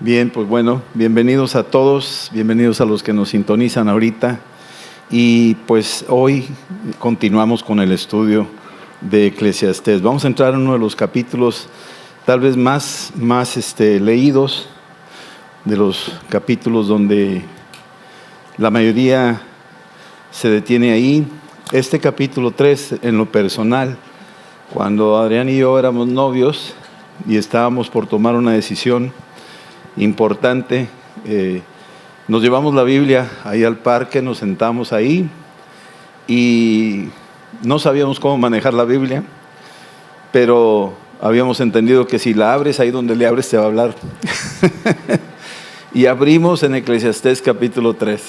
Bien, pues bueno, bienvenidos a todos, bienvenidos a los que nos sintonizan ahorita. Y pues hoy continuamos con el estudio de Eclesiastés. Vamos a entrar en uno de los capítulos tal vez más leídos, de los capítulos donde la mayoría se detiene ahí. Este capítulo 3, en lo personal, cuando Adrián y yo éramos novios y estábamos por tomar una decisión importante, nos llevamos la Biblia ahí al parque, nos sentamos ahí y no sabíamos cómo manejar la Biblia, pero habíamos entendido que si la abres, ahí donde le abres te va a hablar. Y abrimos en Eclesiastés capítulo 3,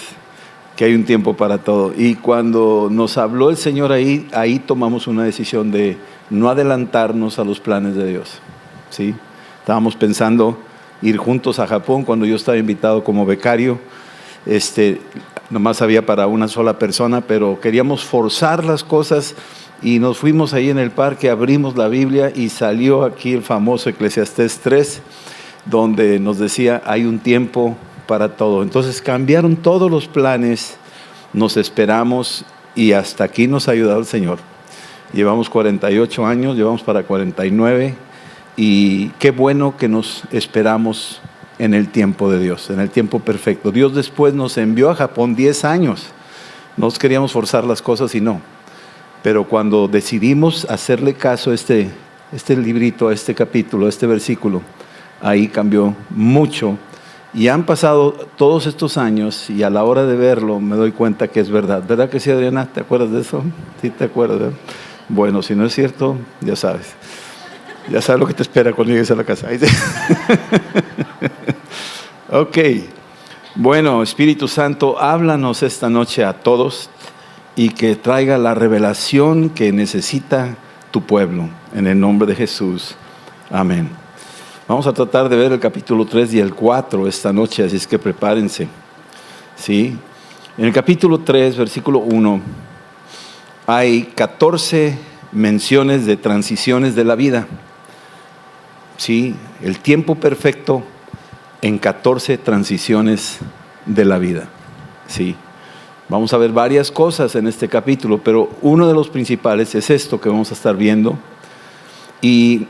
que hay un tiempo para todo. Y cuando nos habló el Señor ahí tomamos una decisión de no adelantarnos a los planes de Dios, ¿sí? Estábamos pensando ir juntos a Japón cuando yo estaba invitado como becario. Nomás había para una sola persona, pero queríamos forzar las cosas y nos fuimos ahí en el parque, abrimos la Biblia y salió aquí el famoso Eclesiastés 3, donde nos decía hay un tiempo para todo. Entonces cambiaron todos los planes, nos esperamos y hasta aquí nos ha ayudado el Señor. Llevamos 48 años, llevamos para 49. Y qué bueno que nos esperamos en el tiempo de Dios, en el tiempo perfecto. Dios después nos envió a Japón 10 años. Nos queríamos forzar las cosas y no. Pero cuando decidimos hacerle caso a este librito, a este capítulo, a este versículo, ahí cambió mucho. Y han pasado todos estos años y a la hora de verlo me doy cuenta que es verdad. ¿Verdad que sí, Adriana? ¿Te acuerdas de eso? ¿Sí te acuerdas? Bueno, si no es cierto, ya sabes. Ya sabes lo que te espera cuando llegues a la casa. Ok. Bueno, Espíritu Santo, háblanos esta noche a todos y que traiga la revelación que necesita tu pueblo. En el nombre de Jesús. Amén. Vamos a tratar de ver el capítulo 3 y el 4 esta noche, así es que prepárense. ¿Sí? En el capítulo 3, versículo 1, hay 14 menciones de transiciones de la vida. Sí, el tiempo perfecto en 14 transiciones de la vida. Sí, vamos a ver varias cosas en este capítulo, pero uno de los principales es esto que vamos a estar viendo. Y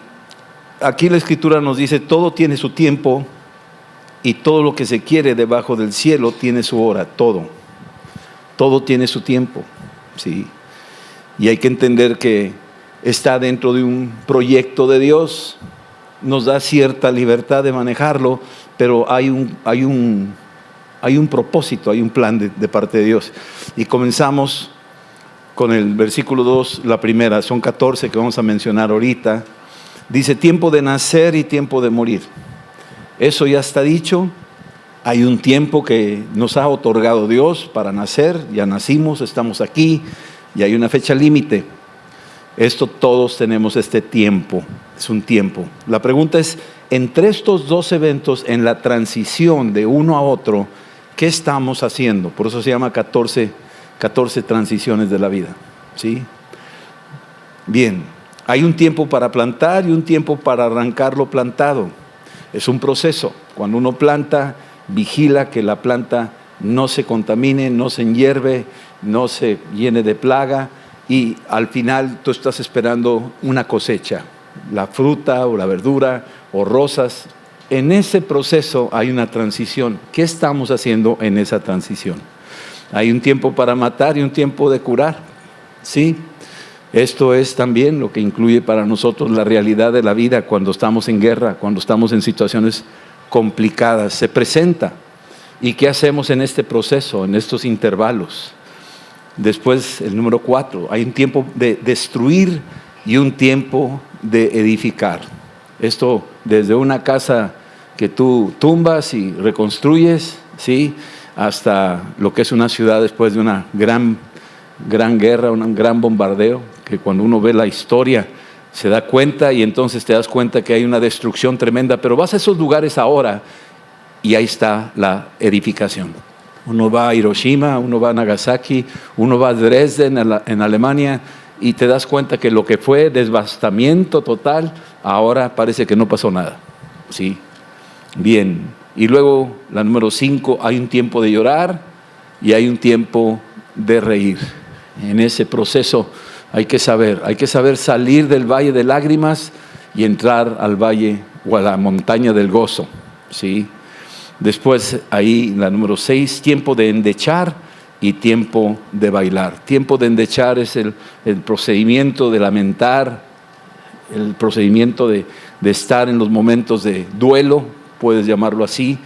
aquí la Escritura nos dice, todo tiene su tiempo y todo lo que se quiere debajo del cielo tiene su hora, todo tiene su tiempo. Sí, y hay que entender que está dentro de un proyecto de Dios. Nos da cierta libertad de manejarlo, pero hay un propósito, hay un plan de parte de Dios. Y comenzamos con el versículo 2, la primera, son 14 que vamos a mencionar ahorita. Dice, tiempo de nacer y tiempo de morir. Eso ya está dicho. Hay un tiempo que nos ha otorgado Dios para nacer, ya nacimos, estamos aquí, y hay una fecha límite. Esto todos tenemos este tiempo, es un tiempo. La pregunta es, entre estos dos eventos, en la transición de uno a otro, ¿qué estamos haciendo? Por eso se llama 14 transiciones de la vida, ¿sí? Bien, hay un tiempo para plantar y un tiempo para arrancar lo plantado. Es un proceso. Cuando uno planta, vigila que la planta no se contamine, no se enhierve, no se llene de plaga. Y al final tú estás esperando una cosecha, la fruta o la verdura o rosas. En ese proceso hay una transición. ¿Qué estamos haciendo en esa transición? Hay un tiempo para matar y un tiempo de curar. ¿Sí? Esto es también lo que incluye para nosotros la realidad de la vida cuando estamos en guerra, cuando estamos en situaciones complicadas. Se presenta. ¿Y qué hacemos en este proceso, en estos intervalos? Después, el número 4, hay un tiempo de destruir y un tiempo de edificar. Esto desde una casa que tú tumbas y reconstruyes, ¿sí? Hasta lo que es una ciudad después de una gran guerra, un gran bombardeo, que cuando uno ve la historia se da cuenta y entonces te das cuenta que hay una destrucción tremenda, pero vas a esos lugares ahora y ahí está la edificación. Uno va a Hiroshima, uno va a Nagasaki, uno va a Dresden en Alemania y te das cuenta que lo que fue devastamiento total, ahora parece que no pasó nada. ¿Sí? Bien, Y luego la número 5, hay un tiempo de llorar y hay un tiempo de reír. En ese proceso hay que saber salir del valle de lágrimas y entrar al valle o a la montaña del gozo, ¿sí? Después ahí la número 6, tiempo de endechar y tiempo de bailar. Tiempo de endechar es el procedimiento de lamentar, el procedimiento de estar en los momentos de duelo, puedes llamarlo así,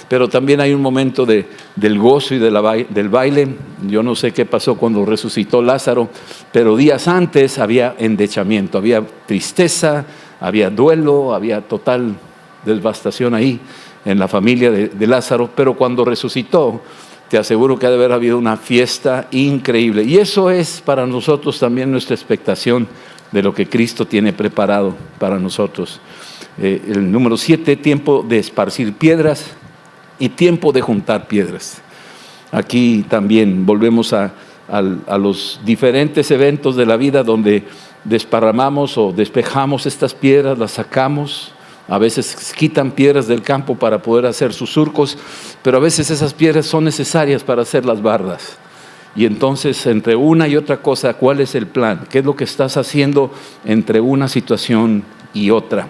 pero también hay un momento del gozo y del baile. Yo no sé qué pasó cuando resucitó Lázaro, pero días antes había endechamiento, había tristeza, había duelo, había total devastación ahí en la familia de Lázaro, pero cuando resucitó, te aseguro que ha de haber habido una fiesta increíble. Y eso es para nosotros también nuestra expectación de lo que Cristo tiene preparado para nosotros. El número 7, tiempo de esparcir piedras y tiempo de juntar piedras. Aquí también volvemos a los diferentes eventos de la vida donde desparramamos o despejamos estas piedras, las sacamos. A veces quitan piedras del campo para poder hacer sus surcos, pero a veces esas piedras son necesarias para hacer las bardas. Y entonces, entre una y otra cosa, ¿cuál es el plan? ¿Qué es lo que estás haciendo entre una situación y otra?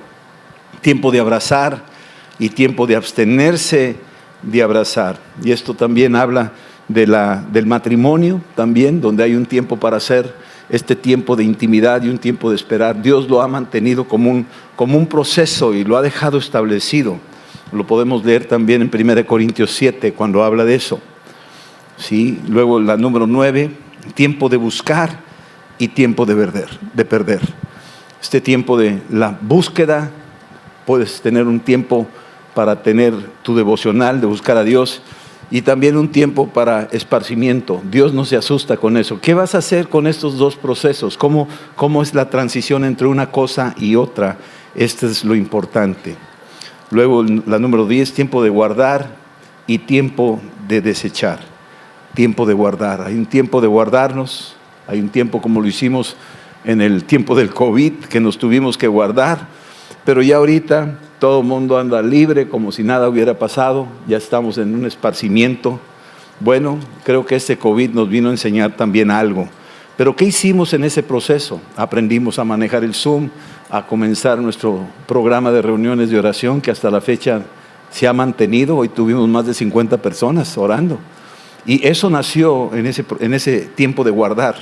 Tiempo de abrazar y tiempo de abstenerse de abrazar. Y esto también habla del matrimonio, también, donde hay un tiempo para hacer este tiempo de intimidad y un tiempo de esperar. Dios lo ha mantenido como un proceso y lo ha dejado establecido. Lo podemos leer también en 1 Corintios 7 cuando habla de eso. ¿Sí? Luego la número 9, tiempo de buscar y tiempo de perder. Este tiempo de la búsqueda, puedes tener un tiempo para tener tu devocional, de buscar a Dios, y también un tiempo para esparcimiento. Dios no se asusta con eso. ¿Qué vas a hacer con estos dos procesos? ¿Cómo es la transición entre una cosa y otra? Este es lo importante. Luego la número 10, tiempo de guardar y tiempo de desechar. Tiempo de guardar. Hay un tiempo de guardarnos, hay un tiempo como lo hicimos en el tiempo del COVID, que nos tuvimos que guardar, pero ya ahorita todo el mundo anda libre como si nada hubiera pasado, ya estamos en un esparcimiento. Bueno, creo que este COVID nos vino a enseñar también algo. Pero ¿qué hicimos en ese proceso? Aprendimos a manejar el Zoom, a comenzar nuestro programa de reuniones de oración que hasta la fecha se ha mantenido. Hoy tuvimos más de 50 personas orando. Y eso nació en ese tiempo de guardar.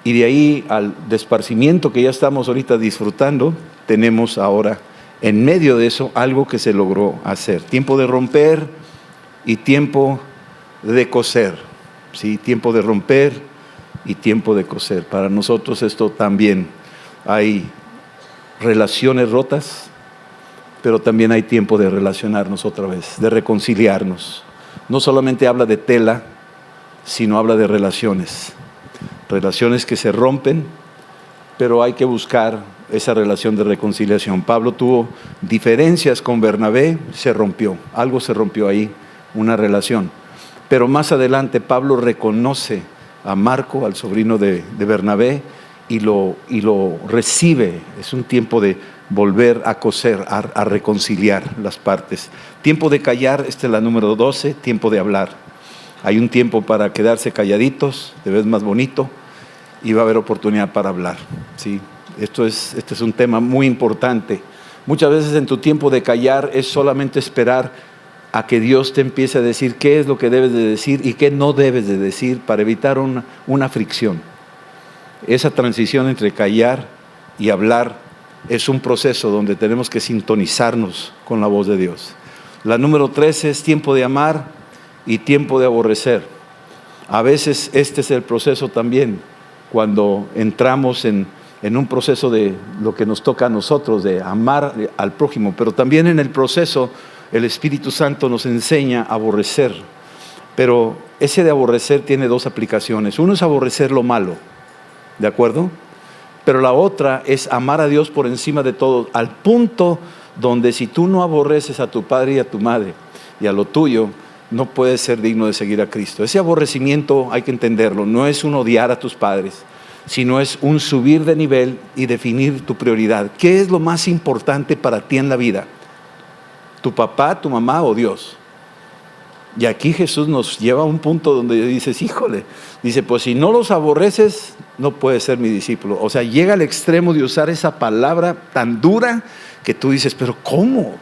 Y de ahí al esparcimiento que ya estamos ahorita disfrutando, tenemos ahora en medio de eso algo que se logró hacer. Tiempo de romper y tiempo de coser. ¿Sí? Tiempo de romper y tiempo de coser. Para nosotros esto también hay relaciones rotas, pero también hay tiempo de relacionarnos otra vez, de reconciliarnos. No solamente habla de tela, sino habla de relaciones. Relaciones que se rompen, pero hay que buscar esa relación de reconciliación. Pablo tuvo diferencias con Bernabé, se rompió, algo se rompió ahí, una relación. Pero más adelante Pablo reconoce a Marco, al sobrino de Bernabé, y lo recibe. Es un tiempo de volver a coser, a reconciliar las partes. Tiempo de callar, esta es la número 12, tiempo de hablar. Hay un tiempo para quedarse calladitos, te ves más bonito, y va a haber oportunidad para hablar. ¿Sí? Este es un tema muy importante. Muchas veces en tu tiempo de callar es solamente esperar a que Dios te empiece a decir qué es lo que debes de decir y qué no debes de decir para evitar una fricción. Esa transición entre callar y hablar es un proceso donde tenemos que sintonizarnos con la voz de Dios. La número 13 es tiempo de amar y tiempo de aborrecer. A veces este es el proceso también, cuando entramos en un proceso de lo que nos toca a nosotros, de amar al prójimo, pero también en el proceso el Espíritu Santo nos enseña a aborrecer. Pero ese de aborrecer tiene dos aplicaciones. Uno es aborrecer lo malo, ¿de acuerdo? Pero la otra es amar a Dios por encima de todo, al punto donde si tú no aborreces a tu padre y a tu madre y a lo tuyo, no puedes ser digno de seguir a Cristo. Ese aborrecimiento hay que entenderlo, no es un odiar a tus padres, sino es un subir de nivel y definir tu prioridad. ¿Qué es lo más importante para ti en la vida? ¿Tu papá, tu mamá o Dios? Y aquí Jesús nos lleva a un punto donde dices, híjole, dice, pues si no los aborreces, no puedes ser mi discípulo. O sea, llega al extremo de usar esa palabra tan dura que tú dices, pero ¿cómo?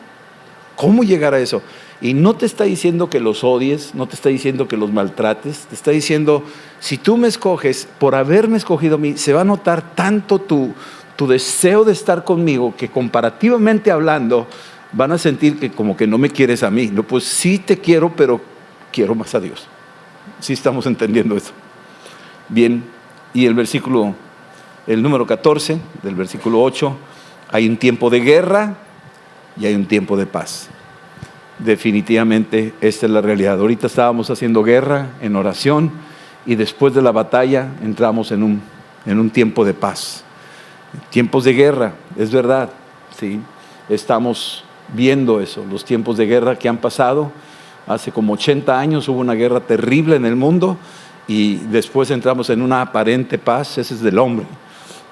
¿Cómo llegar a eso? Y no te está diciendo que los odies, no te está diciendo que los maltrates, te está diciendo, si tú me escoges, por haberme escogido a mí, se va a notar tanto tu deseo de estar conmigo, que comparativamente hablando, van a sentir que como que no me quieres a mí. No, pues sí te quiero, pero quiero más a Dios. Sí estamos entendiendo eso. Bien, y el número 14, del versículo 8, hay un tiempo de guerra y hay un tiempo de paz. Definitivamente esta es la realidad. Ahorita estábamos haciendo guerra en oración y después de la batalla entramos en un tiempo de paz. Tiempos de guerra, es verdad, ¿sí? Estamos viendo eso, los tiempos de guerra que han pasado. Hace como 80 años hubo una guerra terrible en el mundo y después entramos en una aparente paz, ese es del hombre.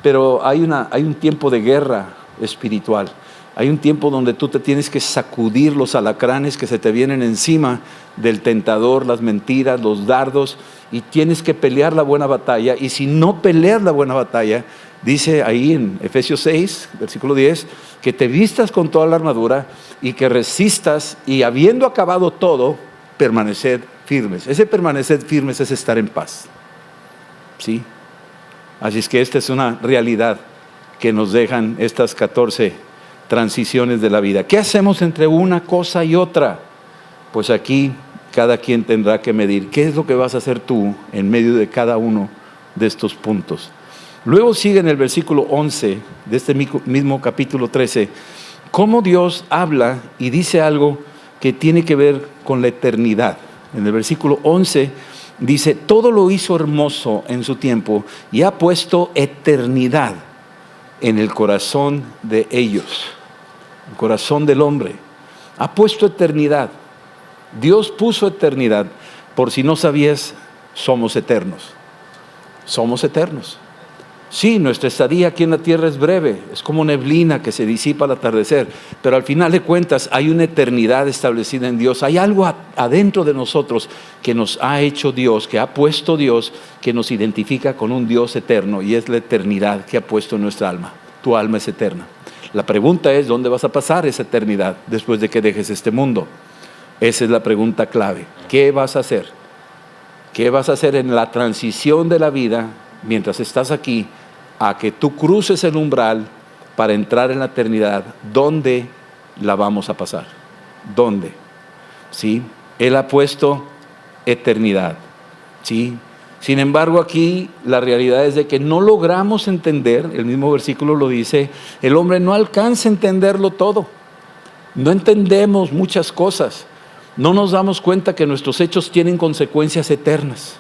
Pero hay un tiempo de guerra espiritual. Hay un tiempo donde tú te tienes que sacudir los alacranes que se te vienen encima del tentador, las mentiras, los dardos, y tienes que pelear la buena batalla. Y si no peleas la buena batalla, dice ahí en Efesios 6, versículo 10, que te vistas con toda la armadura y que resistas, y habiendo acabado todo, permaneced firmes. Ese permanecer firmes es estar en paz, ¿sí? Así es que esta es una realidad que nos dejan estas 14 transiciones de la vida. ¿Qué hacemos entre una cosa y otra? Pues aquí cada quien tendrá que medir qué es lo que vas a hacer tú en medio de cada uno de estos puntos. Luego sigue en el versículo 11 de este mismo capítulo 13, cómo Dios habla y dice algo que tiene que ver con la eternidad. En el versículo 11 dice, todo lo hizo hermoso en su tiempo y ha puesto eternidad en el corazón de ellos, el corazón del hombre. Ha puesto eternidad. Dios puso eternidad. Por si no sabías, somos eternos. Somos eternos. Sí, nuestra estadía aquí en la tierra es breve, es como neblina que se disipa al atardecer, pero al final de cuentas hay una eternidad establecida en Dios. Hay algo adentro de nosotros que nos ha hecho Dios, que ha puesto Dios, que nos identifica con un Dios eterno, y es la eternidad que ha puesto en nuestra alma. Tu alma es eterna. La pregunta es, ¿dónde vas a pasar esa eternidad después de que dejes este mundo? Esa es la pregunta clave. ¿Qué vas a hacer? ¿Qué vas a hacer en la transición de la vida mientras estás aquí, a que tú cruces el umbral para entrar en la eternidad? ¿Dónde la vamos a pasar? ¿Dónde? ¿Sí? Él ha puesto eternidad. ¿Sí? Sin embargo, aquí la realidad es de que no logramos entender, el mismo versículo lo dice, el hombre no alcanza a entenderlo todo. No entendemos muchas cosas. No nos damos cuenta que nuestros hechos tienen consecuencias eternas.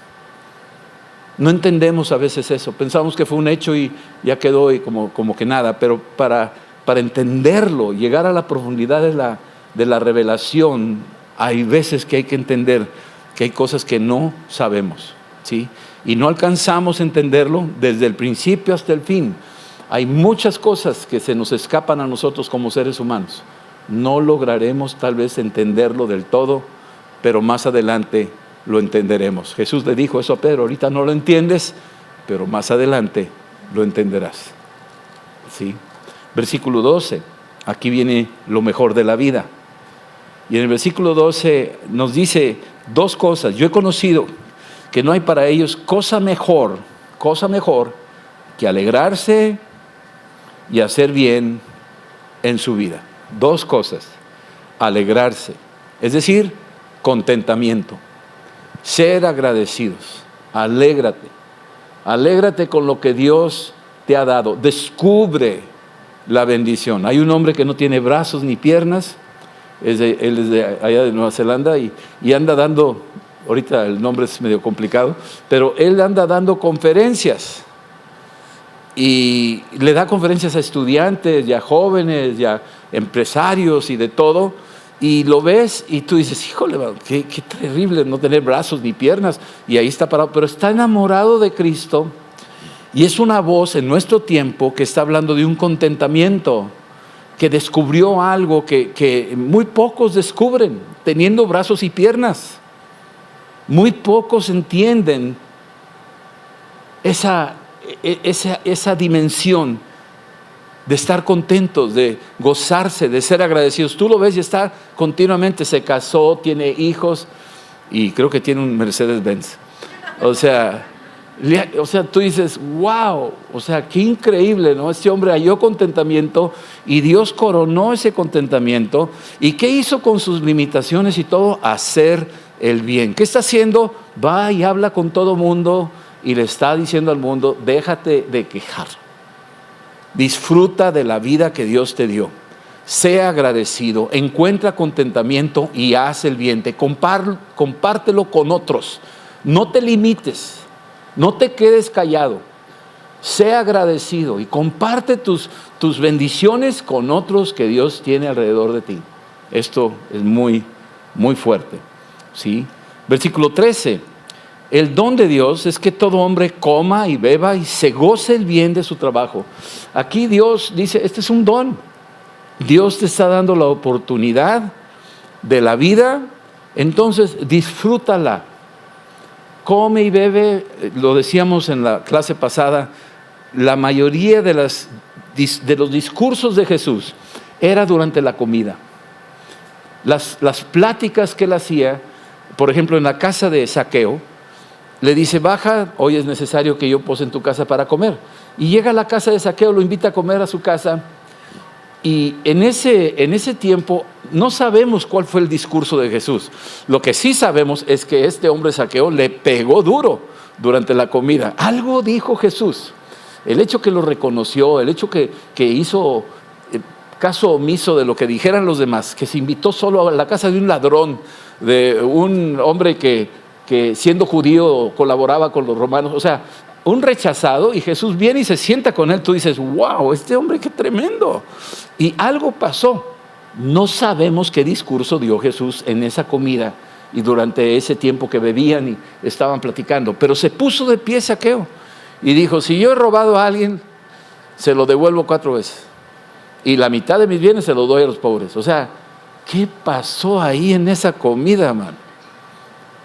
No entendemos a veces eso. Pensamos que fue un hecho y ya quedó y como que nada. Pero para entenderlo, llegar a la profundidad de la revelación, hay veces que hay que entender que hay cosas que no sabemos, ¿sí? Y no alcanzamos a entenderlo desde el principio hasta el fin. Hay muchas cosas que se nos escapan a nosotros como seres humanos. No lograremos tal vez entenderlo del todo, pero más adelante lo entenderemos. Jesús le dijo eso a Pedro, ahorita no lo entiendes, pero más adelante lo entenderás. ¿Sí? Versículo 12, aquí viene lo mejor de la vida. Y en el versículo 12 nos dice dos cosas. Yo he conocido que no hay para ellos cosa mejor que alegrarse y hacer bien en su vida. Dos cosas: alegrarse, es decir, contentamiento, ser agradecidos. Alégrate con lo que Dios te ha dado. Descubre la bendición. Hay un hombre que no tiene brazos ni piernas, él es de allá de Nueva Zelanda y anda dando, ahorita el nombre es medio complicado, pero él anda dando conferencias. Y le da conferencias a estudiantes, y a jóvenes, y a empresarios y de todo. Y lo ves y tú dices, híjole, qué terrible no tener brazos ni piernas. Y ahí está parado, pero está enamorado de Cristo. Y es una voz en nuestro tiempo que está hablando de un contentamiento que descubrió algo que muy pocos descubren, teniendo brazos y piernas. Muy pocos entienden esa dimensión de estar contentos, de gozarse, de ser agradecidos. Tú lo ves y está continuamente, se casó, tiene hijos y creo que tiene un Mercedes-Benz. O sea, tú dices, wow, o sea, qué increíble, ¿no? Este hombre halló contentamiento y Dios coronó ese contentamiento. ¿Y qué hizo con sus limitaciones y todo? Hacer el bien. ¿Qué está haciendo? Va y habla con todo mundo y le está diciendo al mundo, déjate de quejar. Disfruta de la vida que Dios te dio. Sea agradecido, encuentra contentamiento y haz el bien. Compártelo con otros. No te limites, no te quedes callado. Sea agradecido y comparte tus bendiciones con otros que Dios tiene alrededor de ti. Esto es muy, muy fuerte, ¿sí? Versículo 13. El don de Dios es que todo hombre coma y beba y se goce el bien de su trabajo. Aquí Dios dice, este es un don. Dios te está dando la oportunidad de la vida, entonces disfrútala. Come y bebe, lo decíamos en la clase pasada, la mayoría de los discursos de Jesús era durante la comida. Las pláticas que él hacía, por ejemplo en la casa de Zaqueo, le dice, baja, hoy es necesario que yo pose en tu casa para comer. Y llega a la casa de Zaqueo, lo invita a comer a su casa. Y en ese tiempo no sabemos cuál fue el discurso de Jesús. Lo que sí sabemos es que este hombre Zaqueo le pegó duro durante la comida. Algo dijo Jesús. El hecho que lo reconoció, el hecho que hizo caso omiso de lo que dijeran los demás, que se invitó solo a la casa de un ladrón, de un hombre que siendo judío colaboraba con los romanos, o sea, un rechazado, y Jesús viene y se sienta con él. Tú dices, wow, este hombre qué tremendo. Y algo pasó. No sabemos qué discurso dio Jesús en esa comida y durante ese tiempo que bebían y estaban platicando, pero se puso de pie Zaqueo y dijo, si yo he robado a alguien, se lo devuelvo 4 veces y la mitad de mis bienes se los doy a los pobres. O sea, ¿qué pasó ahí en esa comida, man?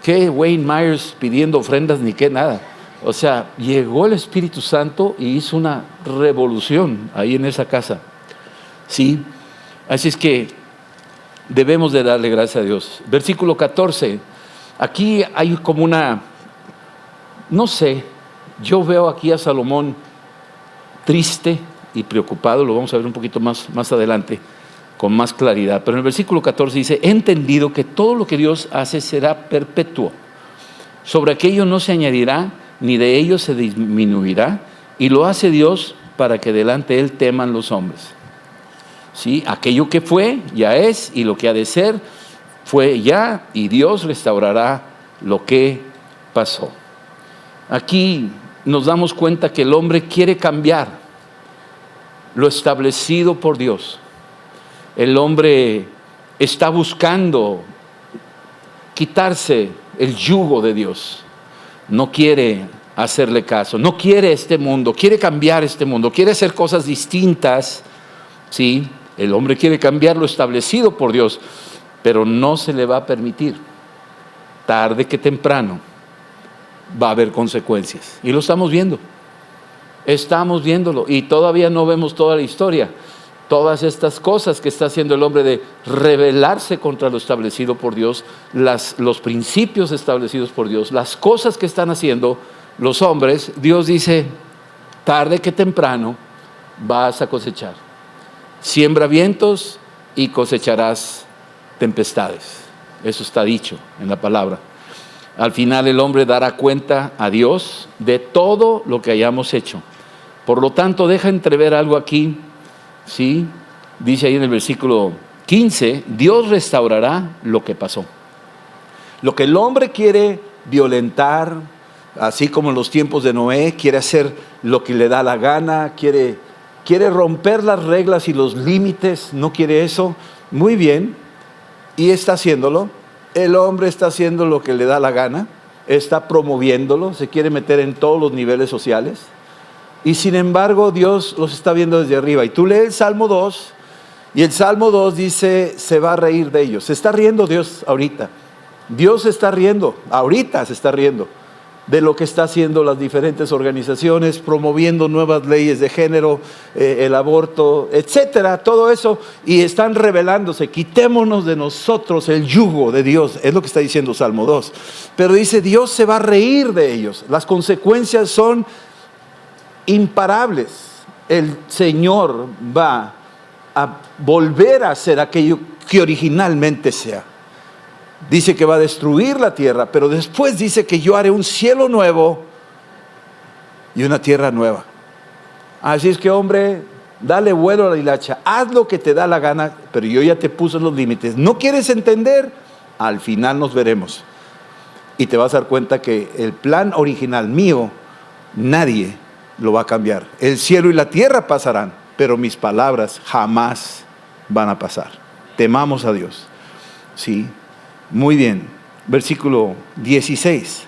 ¿Qué Wayne Myers pidiendo ofrendas ni qué nada? O sea, llegó el Espíritu Santo y hizo una revolución ahí en esa casa. ¿Sí? Así es que debemos de darle gracias a Dios. Versículo 14. Aquí hay como no sé, yo veo aquí a Salomón triste y preocupado. Lo vamos a ver un poquito más adelante, con más claridad. Pero en el versículo 14 dice, he entendido que todo lo que Dios hace será perpetuo. Sobre aquello no se añadirá, ni de ello se disminuirá, y lo hace Dios para que delante de Él teman los hombres. ¿Sí? Aquello que fue, ya es, y lo que ha de ser, fue ya, y Dios restaurará lo que pasó. Aquí nos damos cuenta que el hombre quiere cambiar lo establecido por Dios. El hombre está buscando quitarse el yugo de Dios. No quiere hacerle caso, no quiere este mundo, quiere cambiar este mundo, quiere hacer cosas distintas. Sí, el hombre quiere cambiar lo establecido por Dios, pero no se le va a permitir. Tarde que temprano va a haber consecuencias. Y lo estamos viendo. Estamos viéndolo y todavía no vemos toda la historia. Todas estas cosas que está haciendo el hombre de rebelarse contra lo establecido por Dios, los principios establecidos por Dios, las cosas que están haciendo los hombres, Dios dice, tarde que temprano vas a cosechar. Siembra vientos y cosecharás tempestades. Eso está dicho en la palabra. Al final el hombre dará cuenta a Dios de todo lo que hayamos hecho. Por lo tanto, deja entrever algo aquí. ¿Sí? Dice ahí en el versículo 15, Dios restaurará lo que pasó. Lo que el hombre quiere violentar, así como en los tiempos de Noé, quiere hacer lo que le da la gana, quiere romper las reglas y los límites, no quiere eso. Muy bien, y está haciéndolo. El hombre está haciendo lo que le da la gana, está promoviéndolo, se quiere meter en todos los niveles sociales. Y sin embargo Dios los está viendo desde arriba. Y tú lees el Salmo 2 Y el Salmo 2 dice, se va a reír de ellos. Se está riendo Dios ahorita. Dios se está riendo, ahorita se está riendo de lo que está haciendo las diferentes organizaciones, promoviendo nuevas leyes de género, el aborto, etcétera, todo eso, y están rebelándose. Quitémonos de nosotros el yugo de Dios, es lo que está diciendo Salmo 2. Pero dice, Dios se va a reír de ellos. Las consecuencias son imparables. El Señor va a volver a hacer aquello que originalmente sea. Dice que va a destruir la tierra, pero después dice que yo haré un cielo nuevo y una tierra nueva. Así es que, hombre, dale vuelo a la hilacha, haz lo que te da la gana, pero yo ya te puse los límites. ¿No quieres entender? Al final nos veremos. Y te vas a dar cuenta que el plan original mío, nadie lo va a cambiar. El cielo y la tierra pasarán, pero mis palabras jamás van a pasar. Temamos a Dios. Sí. Muy bien, versículo 16.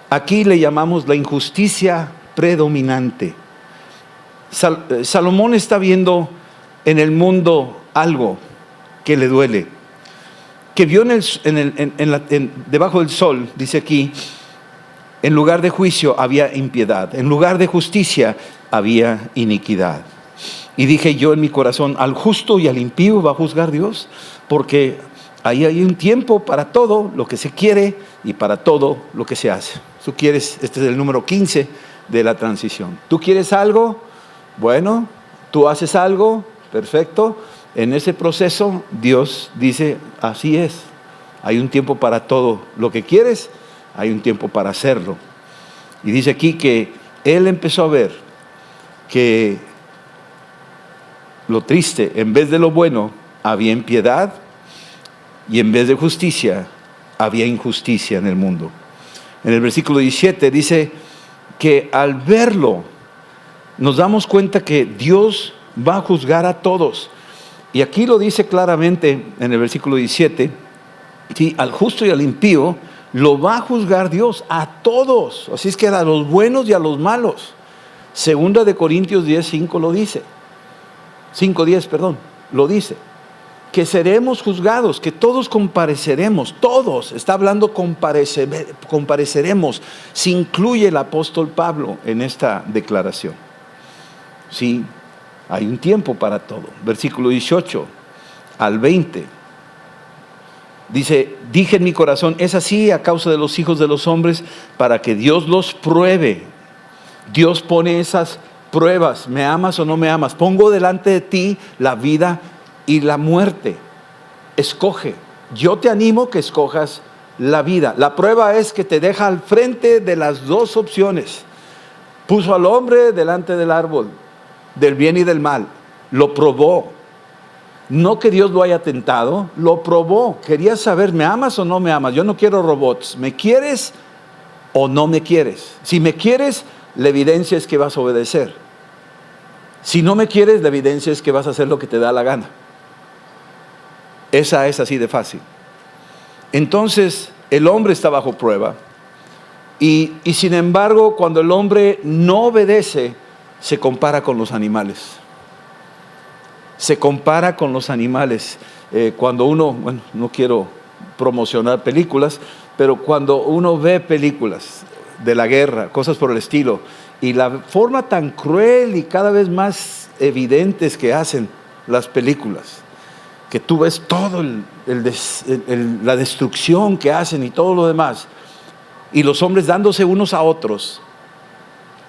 Aquí le llamamos la injusticia predominante. Salomón está viendo en el mundo algo que le duele, que vio debajo del sol, dice aquí, en lugar de juicio había impiedad, en lugar de justicia había iniquidad. Y dije yo en mi corazón, al justo y al impío va a juzgar Dios, porque ahí hay un tiempo para todo lo que se quiere y para todo lo que se hace. Tú quieres, este es el número 15 de la transición. ¿Tú quieres algo? Bueno, tú haces algo, perfecto. En ese proceso Dios dice, así es. Hay un tiempo para todo lo que quieres, hay un tiempo para hacerlo. Y dice aquí que él empezó a ver que lo triste, en vez de lo bueno, había impiedad. Y en vez de justicia, había injusticia en el mundo. En el versículo 17 dice que al verlo, nos damos cuenta que Dios va a juzgar a todos. Y aquí lo dice claramente en el versículo 17, ¿sí? Al justo y al impío lo va a juzgar Dios a todos. Así es que a los buenos y a los malos. Segunda de Corintios 10:5 lo dice. 5:10, perdón, lo dice. Que seremos juzgados, que todos compareceremos, todos, está hablando compareceremos, se incluye el apóstol Pablo en esta declaración. Sí, hay un tiempo para todo. Versículo 18 al 20, dice, dije en mi corazón, es así a causa de los hijos de los hombres, para que Dios los pruebe. Dios pone esas pruebas, ¿me amas o no me amas? Pongo delante de ti la vida y la muerte. Escoge. Yo te animo que escojas la vida. La prueba es que te deja al frente de las dos opciones. Puso al hombre delante del árbol del bien y del mal. Lo probó. No que Dios lo haya tentado, lo probó. Quería saber, ¿me amas o no me amas? Yo no quiero robots. ¿Me quieres o no me quieres? Si me quieres, la evidencia es que vas a obedecer. Si no me quieres, la evidencia es que vas a hacer lo que te da la gana. Esa es así de fácil. Entonces, el hombre está bajo prueba. Y sin embargo, cuando el hombre no obedece, se compara con los animales. Se compara con los animales. Cuando uno, bueno, no quiero promocionar películas, pero cuando uno ve películas de la guerra, cosas por el estilo, y la forma tan cruel y cada vez más evidentes que hacen las películas, que tú ves todo la destrucción que hacen y todo lo demás, y los hombres dándose unos a otros,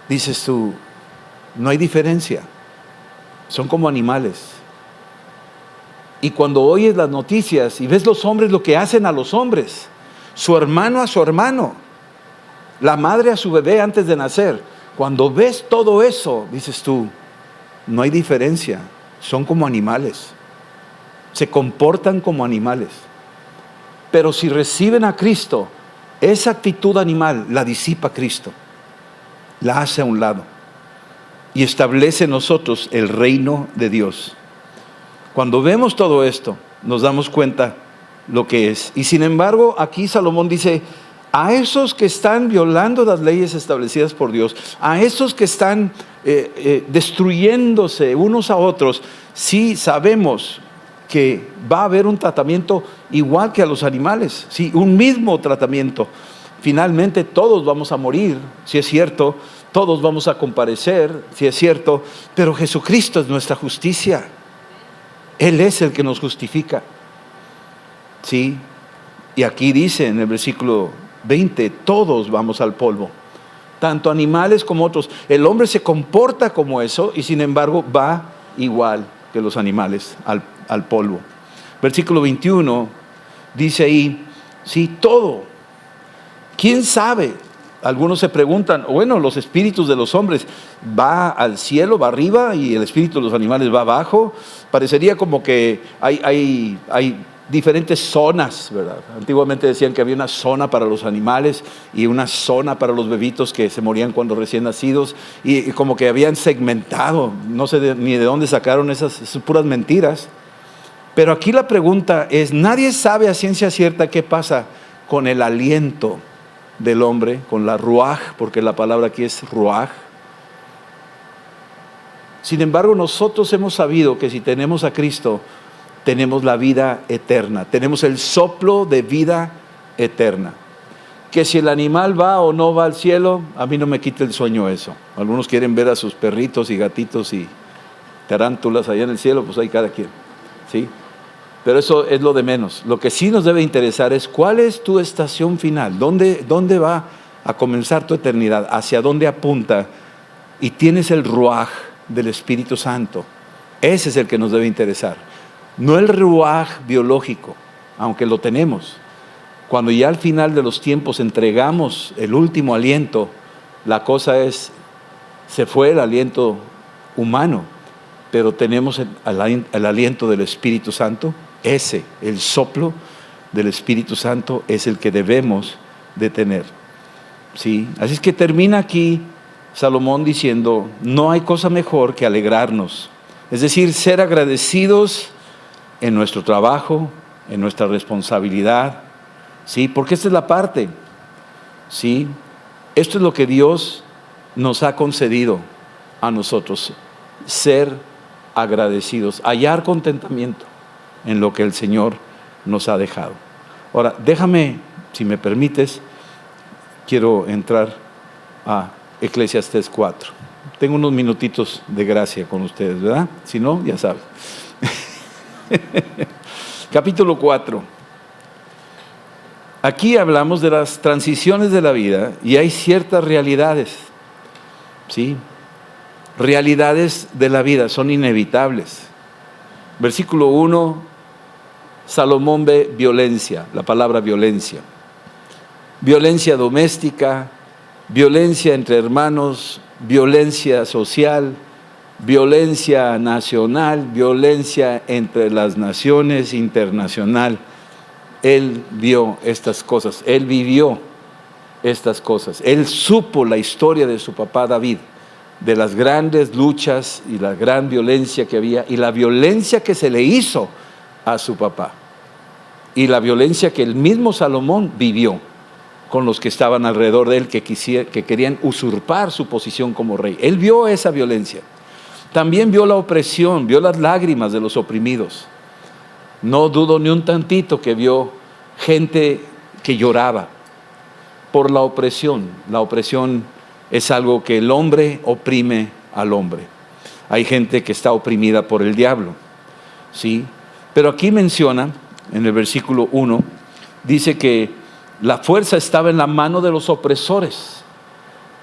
dices tú, no hay diferencia, son como animales. Y cuando oyes las noticias y ves los hombres lo que hacen a los hombres, su hermano a su hermano, la madre a su bebé antes de nacer, cuando ves todo eso, dices tú, no hay diferencia, son como animales, se comportan como animales. Pero si reciben a Cristo, esa actitud animal la disipa Cristo, la hace a un lado y establece en nosotros el reino de Dios. Cuando vemos todo esto, nos damos cuenta lo que es. Y sin embargo, aquí Salomón dice, a esos que están violando las leyes establecidas por Dios, a esos que están destruyéndose unos a otros, sí sabemos que va a haber un tratamiento igual que a los animales, sí, un mismo tratamiento. Finalmente todos vamos a morir, si es cierto, todos vamos a comparecer, si es cierto, pero Jesucristo es nuestra justicia. Él es el que nos justifica. Sí, y aquí dice en el versículo 20, todos vamos al polvo, tanto animales como otros. El hombre se comporta como eso y sin embargo va igual que los animales al polvo. Versículo 21 dice ahí, sí, todo. ¿Quién sabe? Algunos se preguntan, bueno, los espíritus de los hombres va al cielo, va arriba, y el espíritu de los animales va abajo. Parecería como que hay diferentes zonas, ¿verdad? Antiguamente decían que había una zona para los animales y una zona para los bebitos que se morían cuando recién nacidos, y como que habían segmentado, no sé ni de dónde sacaron esas puras mentiras. Pero aquí la pregunta es, nadie sabe a ciencia cierta qué pasa con el aliento del hombre, con la ruaj, porque la palabra aquí es ruaj. Sin embargo, nosotros hemos sabido que si tenemos a Cristo, tenemos la vida eterna, tenemos el soplo de vida eterna. Que si el animal va o no va al cielo, a mí no me quita el sueño eso. Algunos quieren ver a sus perritos y gatitos y tarántulas allá en el cielo, pues hay cada quien, ¿sí? Pero eso es lo de menos. Lo que sí nos debe interesar es cuál es tu estación final, dónde va a comenzar tu eternidad, hacia dónde apunta, y tienes el ruaj del Espíritu Santo. Ese es el que nos debe interesar. No el ruaj biológico, aunque lo tenemos. Cuando ya al final de los tiempos entregamos el último aliento, la cosa es, se fue el aliento humano, pero tenemos el aliento del Espíritu Santo. Ese, el soplo del Espíritu Santo, es el que debemos de tener. ¿Sí? Así es que termina aquí Salomón diciendo, no hay cosa mejor que alegrarnos. Es decir, ser agradecidos en nuestro trabajo, en nuestra responsabilidad, ¿sí? Porque esta es la parte, ¿sí? Esto es lo que Dios nos ha concedido a nosotros, ser agradecidos, hallar contentamiento en lo que el Señor nos ha dejado. Ahora, déjame, si me permites, quiero entrar a Eclesiastés 4. Tengo unos minutitos de gracia con ustedes, ¿verdad? Si no, ya saben. Capítulo 4. Aquí hablamos de las transiciones de la vida y hay ciertas realidades, ¿sí? Realidades de la vida, son inevitables. Versículo 1, Salomón ve violencia, la palabra violencia. Violencia doméstica, violencia entre hermanos, violencia social, violencia nacional, violencia entre las naciones, internacional. Él vio estas cosas, él vivió estas cosas. Él supo la historia de su papá David, de las grandes luchas y la gran violencia que había y la violencia que se le hizo a su papá y la violencia que el mismo Salomón vivió con los que estaban alrededor de él que querían usurpar su posición como rey. Él vio esa violencia. También vio la opresión, vio las lágrimas de los oprimidos. No dudo ni un tantito que vio gente que lloraba por la opresión. La opresión es algo que el hombre oprime al hombre. Hay gente que está oprimida por el diablo, ¿sí? Pero aquí menciona, en el versículo 1, dice que la fuerza estaba en la mano de los opresores.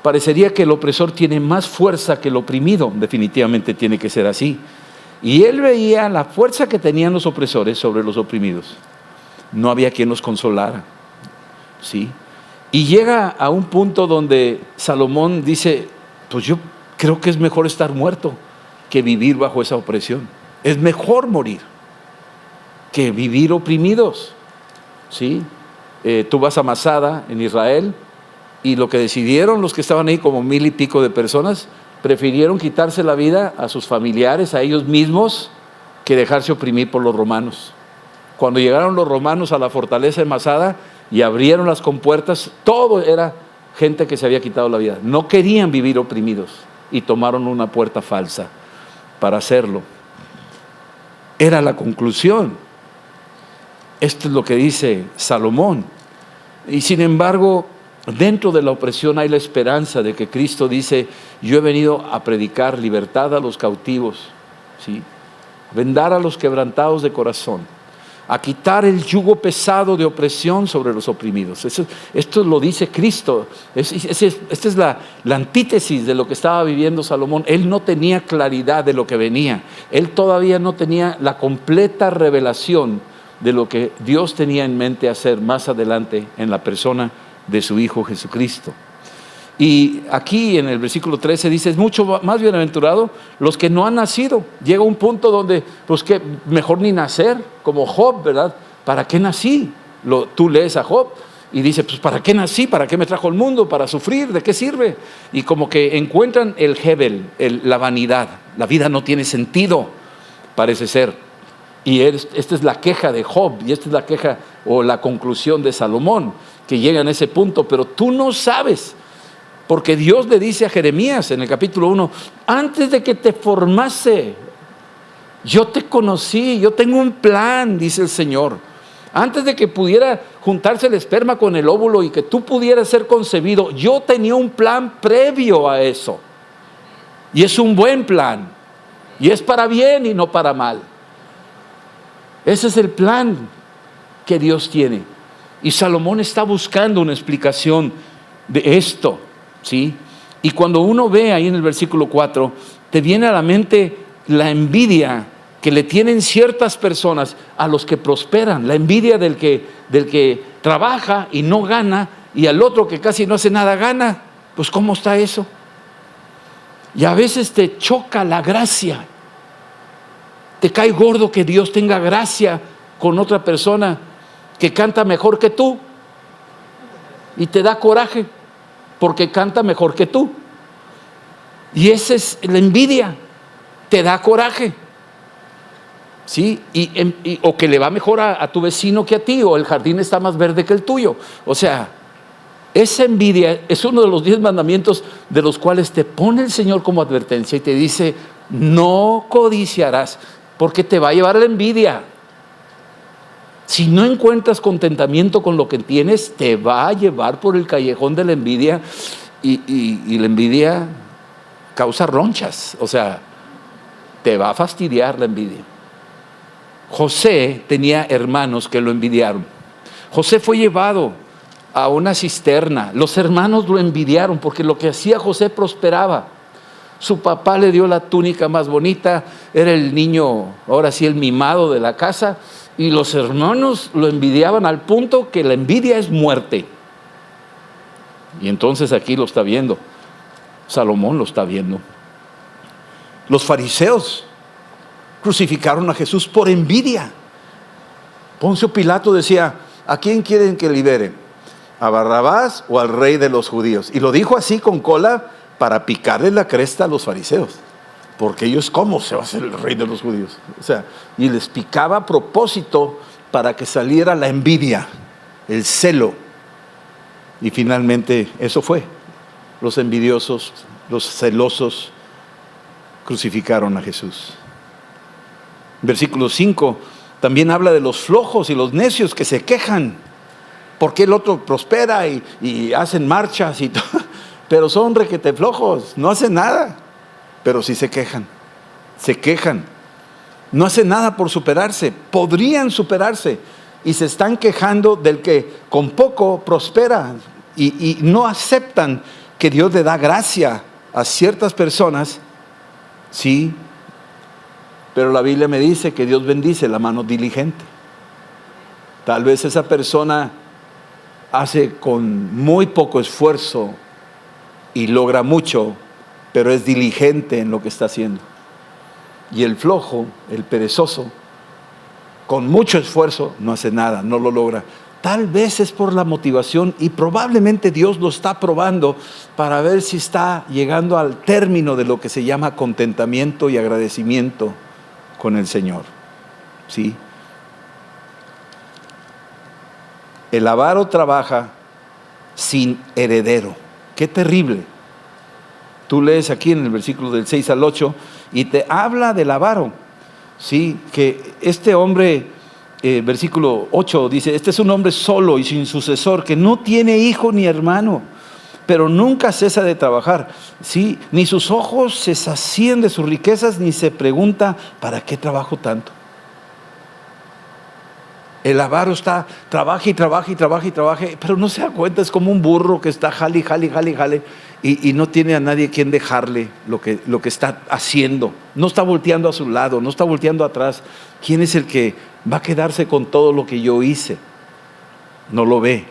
Parecería que el opresor tiene más fuerza que el oprimido. Definitivamente tiene que ser así. Y él veía la fuerza que tenían los opresores sobre los oprimidos. No había quien los consolara, ¿sí? Y llega a un punto donde Salomón dice, pues yo creo que es mejor estar muerto que vivir bajo esa opresión. Es mejor morir que vivir oprimidos, ¿sí? Tú vas a Masada en Israel y lo que decidieron los que estaban ahí, como 1000 y pico de personas, prefirieron quitarse la vida a sus familiares, a ellos mismos, que dejarse oprimir por los romanos. Cuando llegaron los romanos a la fortaleza de Masada y abrieron las compuertas, todo era gente que se había quitado la vida. No querían vivir oprimidos y tomaron una puerta falsa para hacerlo. Era la conclusión. Esto es lo que dice Salomón. Y sin embargo, dentro de la opresión hay la esperanza de que Cristo dice: yo he venido a predicar libertad a los cautivos, ¿sí? Vendar a los quebrantados de corazón, a quitar el yugo pesado de opresión sobre los oprimidos. Esto lo dice Cristo. Esta es la antítesis de lo que estaba viviendo Salomón. Él no tenía claridad de lo que venía. Él todavía no tenía la completa revelación de lo que Dios tenía en mente hacer más adelante en la persona de su Hijo Jesucristo. Y aquí en el versículo 13 dice: es mucho más bienaventurado los que no han nacido. Llega un punto donde, pues que mejor ni nacer, como Job, ¿verdad? ¿Para qué nací? Tú lees a Job y dice: pues ¿para qué nací? ¿Para qué me trajo el mundo? ¿Para sufrir? ¿De qué sirve? Y como que encuentran el Hebel, la vanidad. La vida no tiene sentido, parece ser. Y esta es la queja de Job, y esta es la queja o la conclusión de Salomón, que llega en ese punto. Pero tú no sabes, porque Dios le dice a Jeremías en el capítulo 1: antes de que te formase, yo te conocí, yo tengo un plan, dice el Señor. Antes de que pudiera juntarse el esperma con el óvulo y que tú pudieras ser concebido, yo tenía un plan previo a eso. Y es un buen plan, y es para bien y no para mal. Ese es el plan que Dios tiene. Y Salomón está buscando una explicación de esto, ¿sí? Y cuando uno ve ahí en el versículo 4, te viene a la mente la envidia que le tienen ciertas personas a los que prosperan. La envidia del que trabaja y no gana, y al otro que casi no hace nada gana. Pues ¿cómo está eso? Y a veces te choca la gracia. Te cae gordo que Dios tenga gracia con otra persona que canta mejor que tú, y te da coraje porque canta mejor que tú. Y esa es la envidia, te da coraje, ¿sí? O que le va mejor a tu vecino que a ti, o el jardín está más verde que el tuyo. O sea, esa envidia es uno de los 10 mandamientos de los cuales te pone el Señor como advertencia y te dice: no codiciarás, porque te va a llevar a la envidia. Si no encuentras contentamiento con lo que tienes, te va a llevar por el callejón de la envidia, y la envidia causa ronchas. O sea, te va a fastidiar la envidia. José tenía hermanos que lo envidiaron. José fue llevado a una cisterna. Los hermanos lo envidiaron porque lo que hacía José prosperaba. Su papá le dio la túnica más bonita, era el niño, ahora sí, el mimado de la casa, y los hermanos lo envidiaban al punto que la envidia es muerte. Y entonces aquí lo está viendo, Salomón lo está viendo. Los fariseos crucificaron a Jesús por envidia. Poncio Pilato decía: ¿a quién quieren que liberen? ¿A Barrabás o al rey de los judíos? Y lo dijo así con cola para picarle la cresta a los fariseos, porque ellos, ¿cómo se va a hacer el rey de los judíos? O sea, y les picaba a propósito para que saliera la envidia, el celo. Y finalmente eso fue. Los envidiosos, los celosos crucificaron a Jesús. Versículo 5 también habla de los flojos y los necios que se quejan porque el otro prospera y hacen marchas y todo, pero son requete flojos, no hacen nada, pero sí se quejan, no hacen nada por superarse. Podrían superarse y se están quejando del que con poco prospera, y no aceptan que Dios le da gracia a ciertas personas, sí, pero la Biblia me dice que Dios bendice la mano diligente. Tal vez esa persona hace con muy poco esfuerzo y logra mucho, pero es diligente en lo que está haciendo. Y el flojo, el perezoso, con mucho esfuerzo no hace nada, no lo logra. Tal vez es por la motivación, y probablemente Dios lo está probando para ver si está llegando al término de lo que se llama contentamiento y agradecimiento con el Señor. ¿Sí? El avaro trabaja sin heredero. Qué terrible. Tú lees aquí en el versículo del 6 al 8 y te habla del avaro, ¿sí? Que este hombre, versículo 8 dice, este es un hombre solo y sin sucesor, que no tiene hijo ni hermano, pero nunca cesa de trabajar, ¿sí? Ni sus ojos se sacían de sus riquezas, ni se pregunta, ¿para qué trabajo tanto? El avaro está, trabaja y trabaja y trabaja y trabaja, pero no se da cuenta, es como un burro que está jale, jale, jale, jale, y no tiene a nadie quien dejarle lo que está haciendo. No está volteando a su lado, no está volteando atrás. ¿Quién es el que va a quedarse con todo lo que yo hice? No lo ve,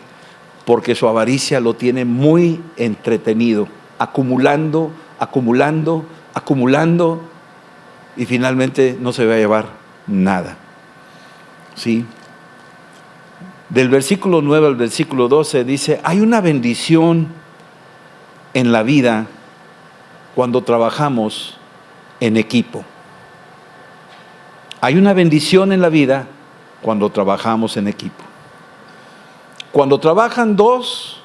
porque su avaricia lo tiene muy entretenido, acumulando, acumulando, acumulando, y finalmente no se va a llevar nada. ¿Sí? Del versículo 9 al versículo 12 dice, hay una bendición en la vida cuando trabajamos en equipo. Hay una bendición en la vida cuando trabajamos en equipo. Cuando trabajan dos,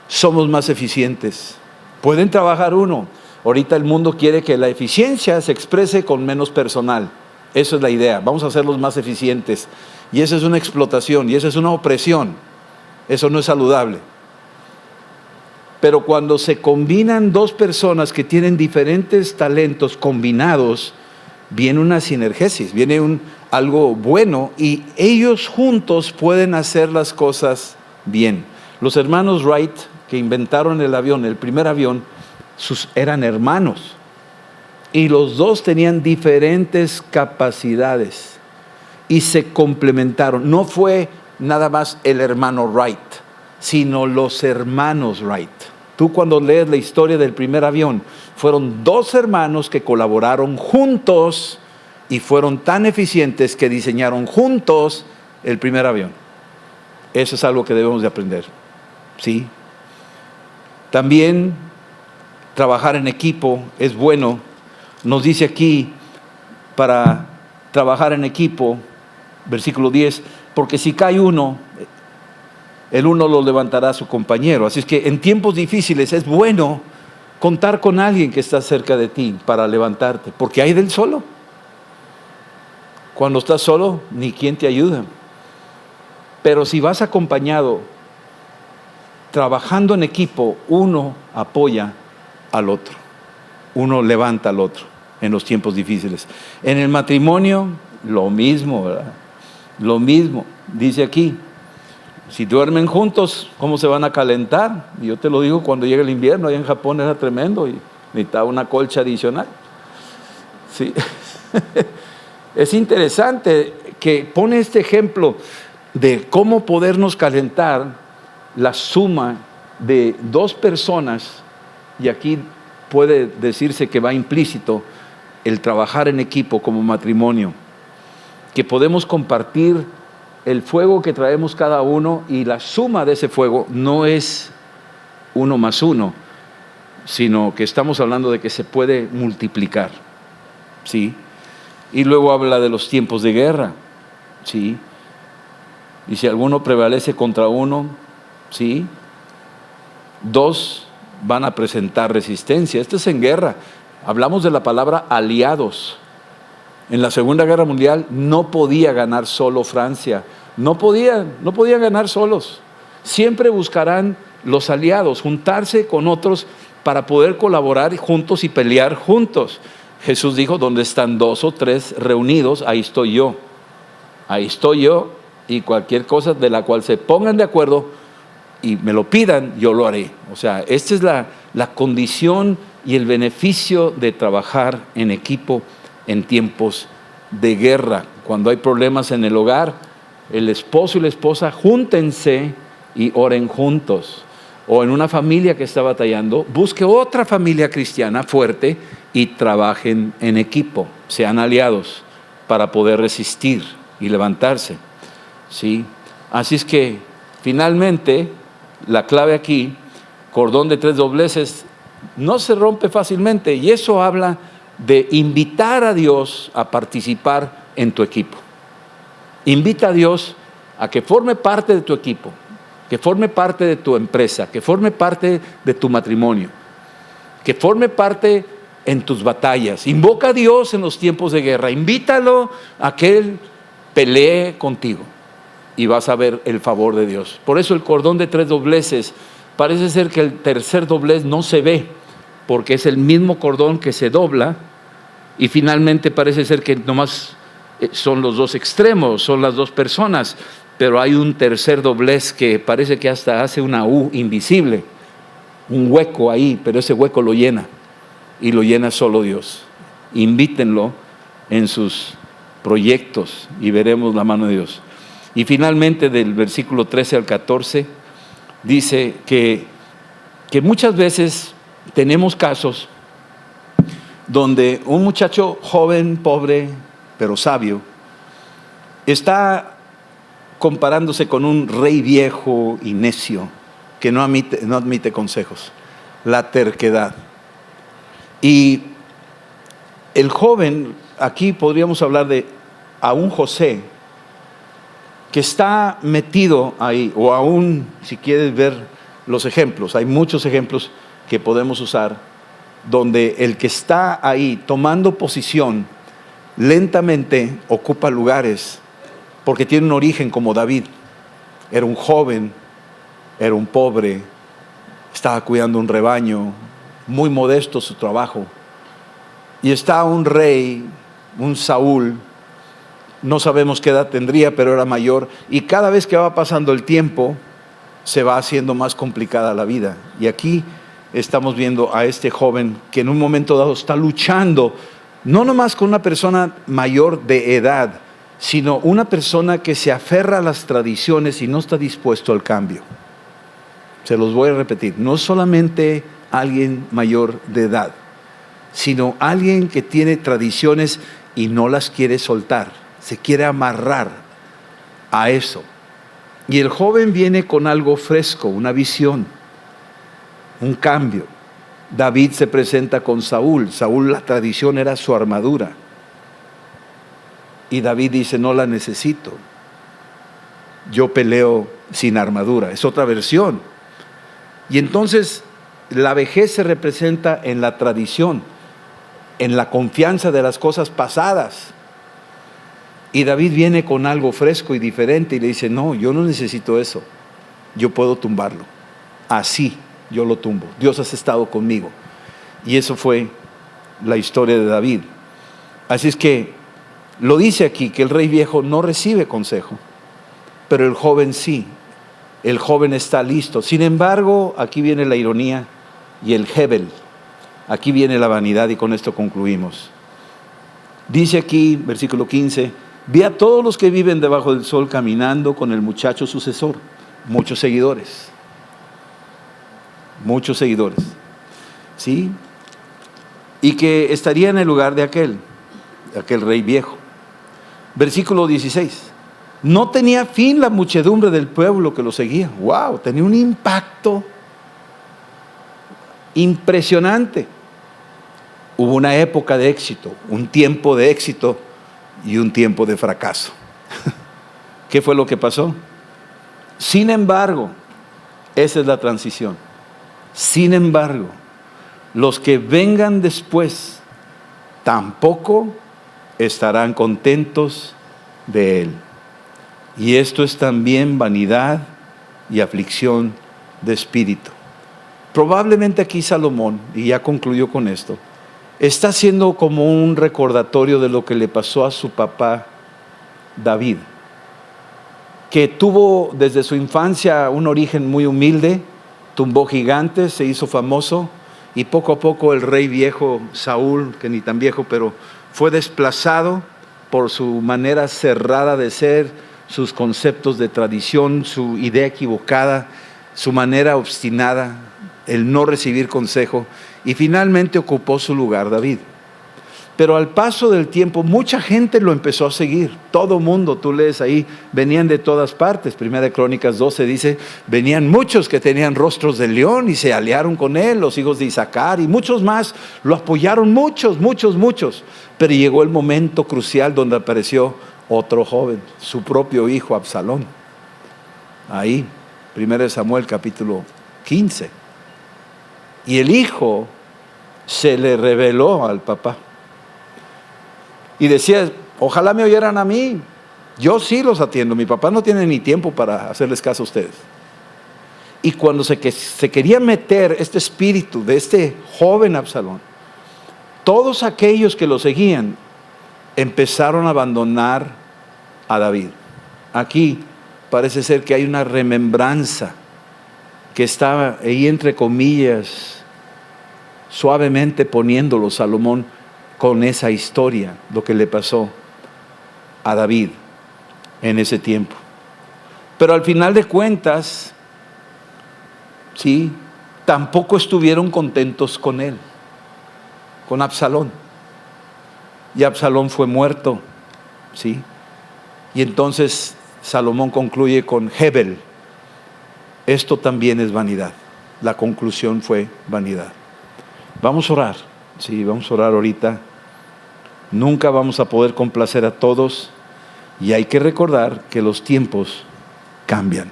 somos más eficientes. Pueden trabajar uno. Ahorita el mundo quiere que la eficiencia se exprese con menos personal. Eso es la idea. Vamos a hacerlos más eficientes. Y eso es una explotación y eso es una opresión. Eso no es saludable. Pero cuando se combinan dos personas que tienen diferentes talentos combinados, viene una sinergesis, viene algo bueno y ellos juntos pueden hacer las cosas bien. Los hermanos Wright, que inventaron el avión, el primer avión, eran hermanos y los dos tenían diferentes capacidades y se complementaron. No fue nada más el hermano Wright, sino los hermanos Wright. Tú cuando lees la historia del primer avión, fueron dos hermanos que colaboraron juntos y fueron tan eficientes que diseñaron juntos el primer avión. Eso es algo que debemos de aprender, ¿sí? También trabajar en equipo es bueno. Nos dice aquí, para trabajar en equipo, versículo 10, porque si cae uno, el uno lo levantará a su compañero. Así es que en tiempos difíciles es bueno contar con alguien que está cerca de ti para levantarte, porque hay del solo. Cuando estás solo, ni quien te ayuda. Pero si vas acompañado, trabajando en equipo, uno apoya al otro. Uno levanta al otro en los tiempos difíciles. En el matrimonio, lo mismo, ¿verdad? Lo mismo. Dice aquí, si duermen juntos, ¿cómo se van a calentar? Y yo te lo digo, cuando llega el invierno, allá en Japón era tremendo y necesitaba una colcha adicional. Sí. Es interesante que pone este ejemplo de cómo podernos calentar la suma de dos personas, y aquí puede decirse que va implícito el trabajar en equipo como matrimonio, que podemos compartir el fuego que traemos cada uno y la suma de ese fuego no es 1 más 1, sino que estamos hablando de que se puede multiplicar, ¿sí? Y luego habla de los tiempos de guerra, ¿sí? Y si alguno prevalece contra uno, ¿sí? Dos van a presentar resistencia. Esto es en guerra. Hablamos de la palabra aliados. En la Segunda Guerra Mundial no podía ganar solo Francia. No podían ganar solos. Siempre buscarán los aliados, juntarse con otros para poder colaborar juntos y pelear juntos. Jesús dijo, donde están 2 o 3 reunidos, ahí estoy yo. Ahí estoy yo, y cualquier cosa de la cual se pongan de acuerdo y me lo pidan, yo lo haré. O sea, esta es la condición y el beneficio de trabajar en equipo en tiempos de guerra. Cuando hay problemas en el hogar, el esposo y la esposa júntense y oren juntos. O en una familia que está batallando, busque otra familia cristiana fuerte y trabajen en equipo, sean aliados para poder resistir y levantarse, ¿sí? Así es que finalmente la clave aquí, cordón de 3 dobleces, no se rompe fácilmente, y eso habla de invitar a Dios a participar en tu equipo. Invita a Dios a que forme parte de tu equipo, que forme parte de tu empresa, que forme parte de tu matrimonio. que forme parte en tus batallas. Invoca a Dios en los tiempos de guerra, invítalo a que Él pelee contigo y vas a ver el favor de Dios. Por eso el cordón de 3 dobleces, parece ser que el tercer doblez no se ve, porque es el mismo cordón que se dobla y finalmente parece ser que nomás son los dos extremos, son las dos personas, pero hay un tercer doblez que parece que hasta hace una U invisible, un hueco ahí, pero ese hueco lo llena y lo llena solo Dios. Invítenlo en sus proyectos y veremos la mano de Dios. Y finalmente del versículo 13 al 14 dice que muchas veces tenemos casos donde un muchacho joven, pobre, pero sabio, está comparándose con un rey viejo y necio que no admite consejos, la terquedad. Y el joven, aquí podríamos hablar de a un José que está metido ahí, o aún si quieres ver los ejemplos, hay muchos ejemplos que podemos usar, donde el que está ahí tomando posición lentamente ocupa lugares, porque tiene un origen como David. Era un joven, era un pobre, estaba cuidando un rebaño, muy modesto su trabajo. Y está un rey, un Saúl, no sabemos qué edad tendría, pero era mayor, y cada vez que va pasando el tiempo, se va haciendo más complicada la vida. Y aquí estamos viendo a este joven que en un momento dado está luchando, no nomás con una persona mayor de edad, sino una persona que se aferra a las tradiciones y no está dispuesto al cambio. Se los voy a repetir, no solamente alguien mayor de edad, sino alguien que tiene tradiciones y no las quiere soltar, se quiere amarrar a eso. Y el joven viene con algo fresco, una visión, un cambio. David se presenta con Saúl. Saúl, la tradición era su armadura. Y David dice, no la necesito. Yo peleo sin armadura. Es otra versión. Y entonces la vejez se representa en la tradición, en la confianza de las cosas pasadas. Y David viene con algo fresco y diferente y le dice, no, yo no necesito eso. Yo puedo tumbarlo. Así yo lo tumbo. Dios has estado conmigo. Y eso fue la historia de David. Así es que lo dice aquí, que el rey viejo no recibe consejo, pero el joven sí. El joven está listo. Sin embargo, aquí viene la ironía y el hebel. Aquí viene la vanidad y con esto concluimos. Dice aquí, versículo 15, vi a todos los que viven debajo del sol caminando con el muchacho sucesor. Muchos seguidores. Muchos seguidores. ¿Sí? Y que estaría en el lugar de aquel rey viejo. Versículo 16. No tenía fin la muchedumbre del pueblo que lo seguía. ¡Wow! Tenía un impacto impresionante. Hubo una época de éxito, un tiempo de éxito y un tiempo de fracaso. ¿Qué fue lo que pasó? Sin embargo, esa es la transición. Sin embargo, los que vengan después tampoco estarán contentos de él. Y esto es también vanidad y aflicción de espíritu. Probablemente aquí Salomón, y ya concluyó con esto, está haciendo como un recordatorio de lo que le pasó a su papá David, que tuvo desde su infancia un origen muy humilde, tumbó gigantes, se hizo famoso, y poco a poco el rey viejo Saúl, que ni tan viejo, pero fue desplazado por su manera cerrada de ser, sus conceptos de tradición, su idea equivocada, su manera obstinada, el no recibir consejo, y finalmente ocupó su lugar David. Pero al paso del tiempo mucha gente lo empezó a seguir, todo mundo, tú lees ahí, venían de todas partes. Primera de Crónicas 12 dice, venían muchos que tenían rostros de león y se aliaron con él, los hijos de Isaacar y muchos más, lo apoyaron muchos, pero llegó el momento crucial donde apareció otro joven, su propio hijo Absalón. Ahí, 1 Samuel capítulo 15. Y el hijo se le reveló al papá. Y decía, ojalá me oyeran a mí. Yo sí los atiendo. Mi papá no tiene ni tiempo para hacerles caso a ustedes. Y cuando se quería meter este espíritu de este joven Absalón, todos aquellos que lo seguían empezaron a abandonar a David. Aquí parece ser que hay una remembranza que está ahí entre comillas, suavemente poniéndolo Salomón con esa historia, lo que le pasó a David en ese tiempo. Pero al final de cuentas, sí, tampoco estuvieron contentos con él, con Absalón. Y Absalón fue muerto, sí. Y entonces Salomón concluye con Hebel. Esto también es vanidad. La conclusión fue vanidad. Vamos a orar, sí, vamos a orar ahorita. Nunca vamos a poder complacer a todos y hay que recordar que los tiempos cambian.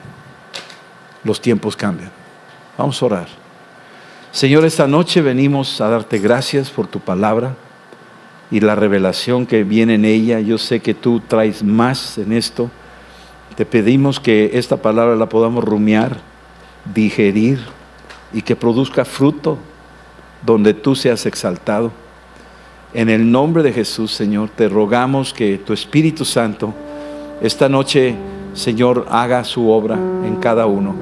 Los tiempos cambian. Vamos a orar. Señor, esta noche venimos a darte gracias por tu palabra y la revelación que viene en ella. Yo sé que tú traes más en esto. Te pedimos que esta palabra la podamos rumiar, digerir y que produzca fruto donde tú seas exaltado. En el nombre de Jesús, Señor, te rogamos que tu Espíritu Santo esta noche, Señor, haga su obra en cada uno.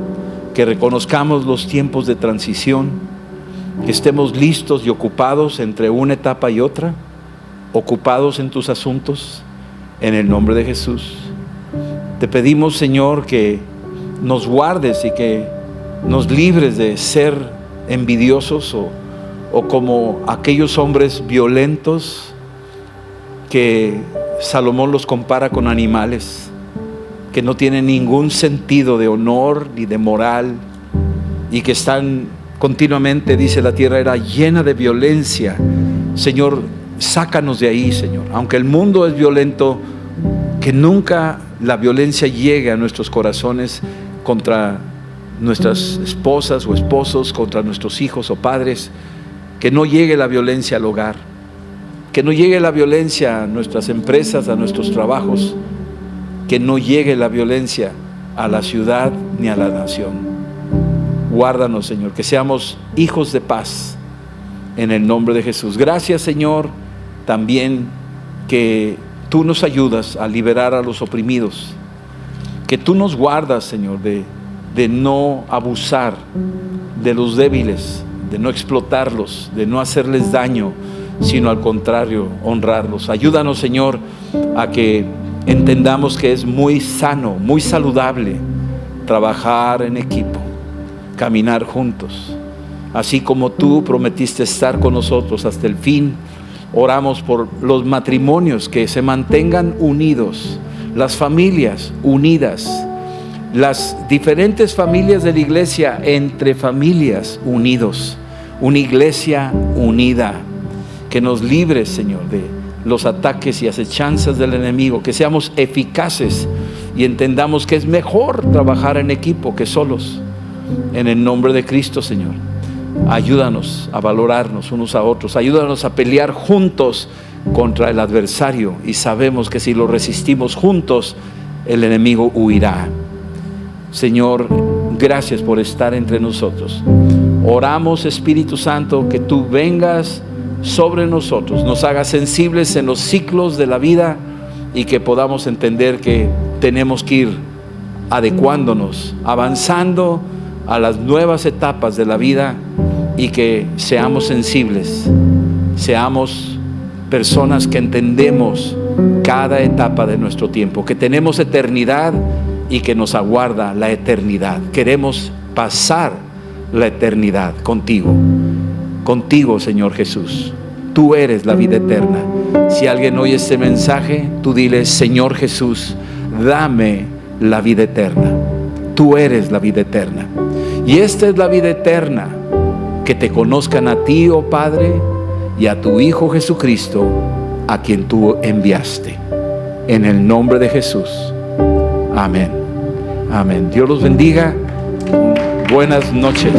Que reconozcamos los tiempos de transición, que estemos listos y ocupados entre una etapa y otra, ocupados en tus asuntos, en el nombre de Jesús. Te pedimos, Señor, que nos guardes y que nos libres de ser envidiosos o como aquellos hombres violentos que Salomón los compara con animales, que no tienen ningún sentido de honor ni de moral y que están continuamente, dice, la tierra era llena de violencia. Señor, sácanos de ahí, Señor. Aunque el mundo es violento, que nunca la violencia llegue a nuestros corazones contra nuestras esposas o esposos, contra nuestros hijos o padres. Que no llegue la violencia al hogar, que no llegue la violencia a nuestras empresas, a nuestros trabajos, que no llegue la violencia a la ciudad ni a la nación. Guárdanos, Señor, que seamos hijos de paz en el nombre de Jesús. Gracias, Señor, también que tú nos ayudas a liberar a los oprimidos, que tú nos guardas, Señor, de no abusar de los débiles, de no explotarlos, de no hacerles daño, sino al contrario, honrarlos. Ayúdanos, Señor, a que entendamos que es muy sano, muy saludable trabajar en equipo, caminar juntos. Así como tú prometiste estar con nosotros hasta el fin, oramos por los matrimonios que se mantengan unidos, las familias unidas, las diferentes familias de la iglesia entre familias unidos, una iglesia unida, que nos libre, Señor, de los ataques y acechanzas del enemigo, que seamos eficaces y entendamos que es mejor trabajar en equipo que solos. En el nombre de Cristo, Señor, ayúdanos a valorarnos unos a otros, ayúdanos a pelear juntos contra el adversario, y sabemos que si lo resistimos juntos, el enemigo huirá. Señor, gracias por estar entre nosotros. Oramos, Espíritu Santo, que tú vengas sobre nosotros, nos hagas sensibles en los ciclos de la vida y que podamos entender que tenemos que ir adecuándonos, avanzando a las nuevas etapas de la vida, y que seamos sensibles, seamos personas que entendemos cada etapa de nuestro tiempo, que tenemos eternidad y que nos aguarda la eternidad. Queremos pasar la eternidad contigo, Señor Jesús. Tú eres la vida eterna. Si alguien oye este mensaje, tú dile: Señor Jesús, dame la vida eterna. Tú eres la vida eterna. Y esta es la vida eterna, que te conozcan a ti, oh Padre, y a tu Hijo Jesucristo, a quien tú enviaste. En el nombre de Jesús. Amén. Amén. Dios los bendiga. Buenas noches.